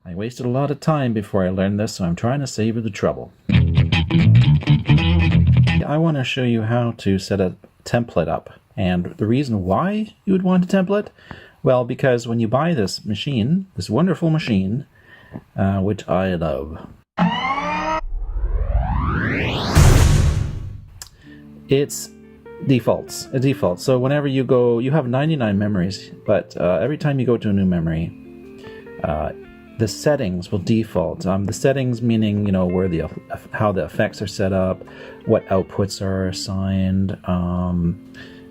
I wasted a lot of time before I learned this, so I'm trying to save you the trouble. I want to show you how to set a template up. And the reason why you would want a template? Well, because when you buy this machine, this wonderful machine, which I love, it's defaults. It defaults. So whenever you go, you have 99 memories, but every time you go to a new memory, the settings will default. The settings meaning, you know, where how the effects are set up, what outputs are assigned,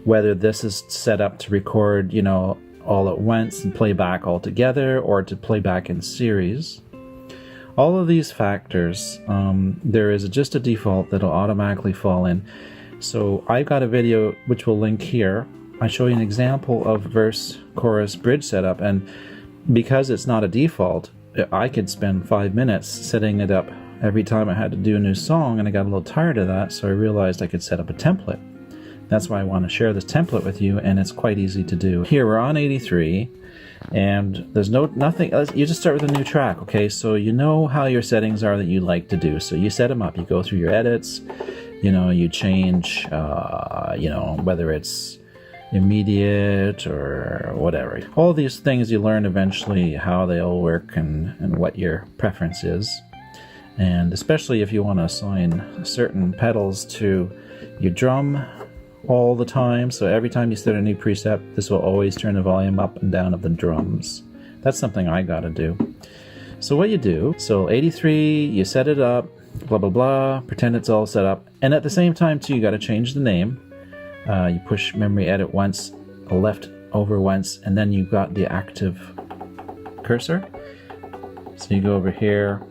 whether this is set up to record, you know, all at once and play back all together, or to play back in series. All of these factors, there is just a default that'll automatically fall in. So I've got a video which will link here. I show you an example of verse, chorus, bridge setup, and because it's not a default, I could spend 5 minutes setting it up every time I had to do a new song, and I got a little tired of that, so I realized I could set up a template. That's why I want to share this template with you, and it's quite easy to do. Here we're on 83, and there's nothing. You just start with a new track, okay? So you know how your settings are that you like to do. So you set them up. You go through your edits. You know, you change. You know, whether it's immediate or whatever. All these things you learn eventually how they all work and what your preference is. And especially if you want to assign certain pedals to your drum all the time. So every time you start a new preset, this will always turn the volume up and down of the drums. That's something I gotta do. So what you do, so 83, you set it up, blah, blah, blah, pretend it's all set up. And at the same time too, you gotta change the name. You push memory edit once, left over once, and then you've got the active cursor. So you go over here,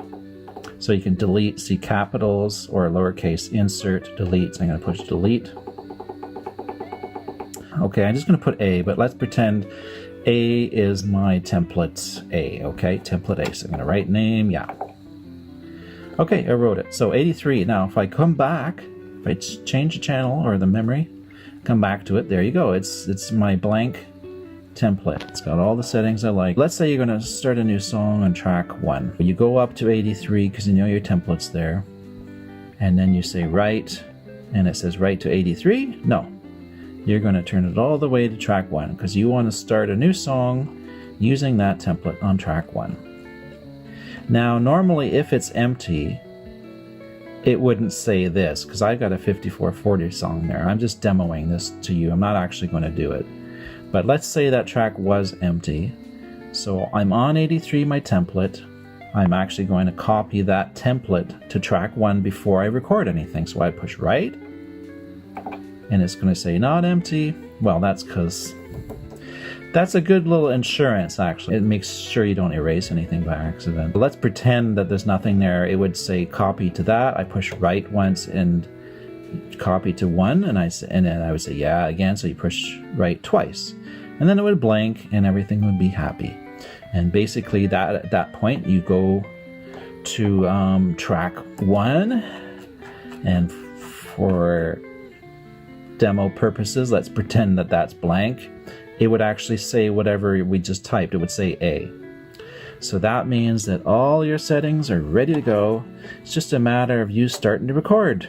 so you can delete, see capitals or lowercase, insert, delete. So I'm going to push delete. Okay, I'm just going to put A, but let's pretend A is my template A, okay? Template A. So I'm going to write name, yeah. Okay, I wrote it. So 83. Now, if I come back, if I change the channel or the memory, come back to it, there you go. It's my blank template. It's got all the settings I like. Let's say you're going to start a new song on track 1. You go up to 83 because you know your template's there. And then you say write, and it says write to 83. No. You're going to turn it all the way to track 1 because you want to start a new song using that template on track 1. Now, normally if it's empty, it wouldn't say this because I've got a 5440 song there. I'm just demoing this to you. I'm not actually going to do it. But let's say that track was empty. So I'm on 83, my template. I'm actually going to copy that template to track 1 before I record anything. So I push right, and it's going to say not empty. Well, that's because that's a good little insurance, actually. It makes sure you don't erase anything by accident. But let's pretend that there's nothing there. It would say copy to that. I push right once and copy to 1, and then I would say yeah again. So you push right twice, and then it would blank, and everything would be happy. And basically, at that point, you go to track 1, and for demo purposes, let's pretend that that's blank. It would actually say whatever we just typed. It would say A. So that means that all your settings are ready to go. It's just a matter of you starting to record,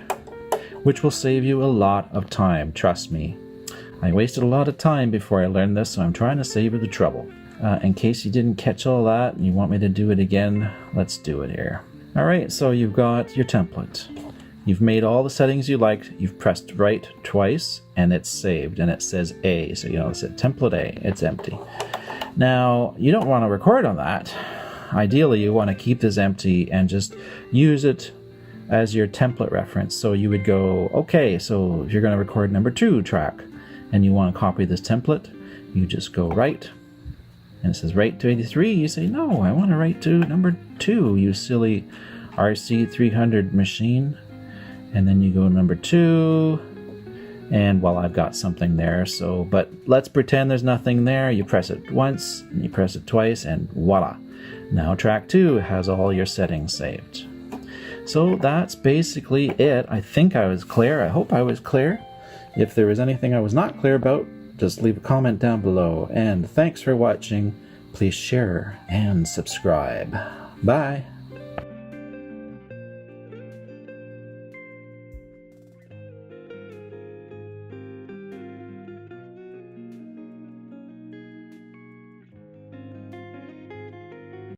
which will save you a lot of time, trust me. I wasted a lot of time before I learned this, so I'm trying to save you the trouble. In case you didn't catch all that and you want me to do it again, let's do it here. Alright, so you've got your template. You've made all the settings you liked, you've pressed right twice, and it's saved, and it says A. So, you know, it's a template A, it's empty. Now, you don't want to record on that. Ideally, you want to keep this empty and just use it as your template reference. So you would go, okay, so if you're going to record number 2 track, and you want to copy this template, you just go right, and it says write to 83. You say, no, I want to write to number 2, you silly RC300 machine. And then you go number 2, and well, I've got something there. So, but let's pretend there's nothing there. You press it once, and you press it twice, and voila. Now track 2 has all your settings saved. So that's basically it. I think I was clear. I hope I was clear. If there was anything I was not clear about, just leave a comment down below. And thanks for watching. Please share and subscribe. Bye.